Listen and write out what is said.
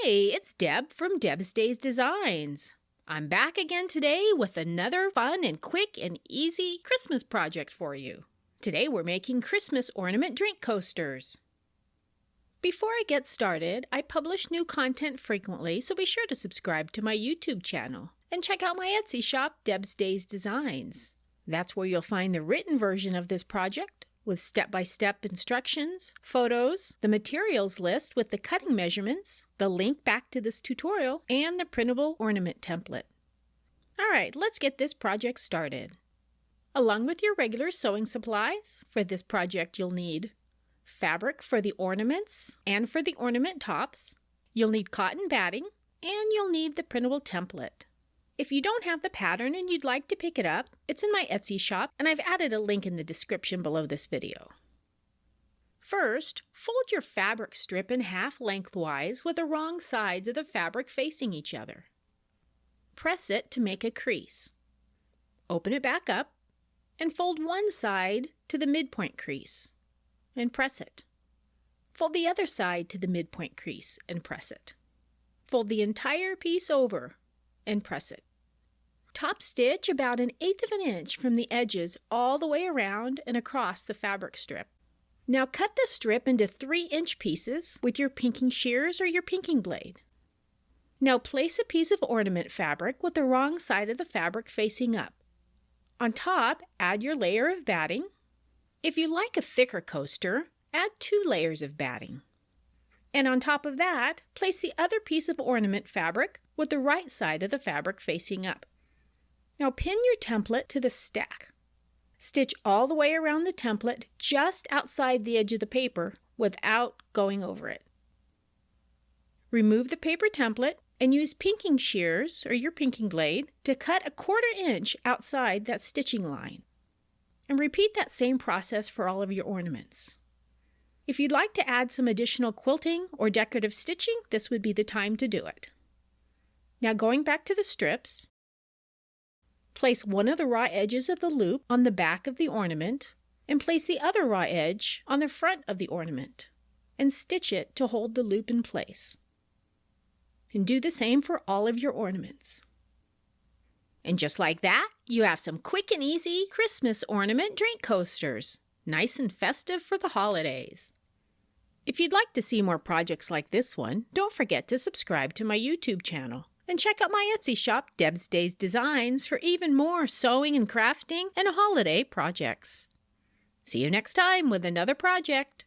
Hi, it's Deb from Deb's Days Designs. I'm back again today with another fun and quick and easy Christmas project for you. Today we're making Christmas ornament drink coasters. Before I get started, I publish new content frequently, so be sure to subscribe to my YouTube channel and check out my Etsy shop, Deb's Days Designs. That's where you'll find the written version of this project with step-by-step instructions, photos, the materials list with the cutting measurements, the link back to this tutorial, and the printable ornament template. Alright, let's get this project started. Along with your regular sewing supplies, for this project you'll need fabric for the ornaments and for the ornament tops, you'll need cotton batting, and you'll need the printable template. If you don't have the pattern and you'd like to pick it up, it's in my Etsy shop, and I've added a link in the description below this video. First, fold your fabric strip in half lengthwise with the wrong sides of the fabric facing each other. Press it to make a crease. Open it back up and fold one side to the midpoint crease and press it. Fold the other side to the midpoint crease and press it. Fold the entire piece over and press it. Top stitch about 1/8 of an inch from the edges all the way around and across the fabric strip. Now cut the strip into 3-inch pieces with your pinking shears or your pinking blade. Now place a piece of ornament fabric with the wrong side of the fabric facing up. On top, add your layer of batting. If you like a thicker coaster, add 2 layers of batting. And on top of that, place the other piece of ornament fabric with the right side of the fabric facing up. Now pin your template to the stack. Stitch all the way around the template just outside the edge of the paper without going over it. Remove the paper template and use pinking shears or your pinking blade to cut 1/4 inch outside that stitching line. And repeat that same process for all of your ornaments. If you'd like to add some additional quilting or decorative stitching, this would be the time to do it. Now going back to the strips, place one of the raw edges of the loop on the back of the ornament and place the other raw edge on the front of the ornament and stitch it to hold the loop in place. And do the same for all of your ornaments. And just like that, you have some quick and easy Christmas ornament drink coasters. Nice and festive for the holidays. If you'd like to see more projects like this one, don't forget to subscribe to my YouTube channel. And check out my Etsy shop, Deb's Days Designs, for even more sewing and crafting and holiday projects. See you next time with another project.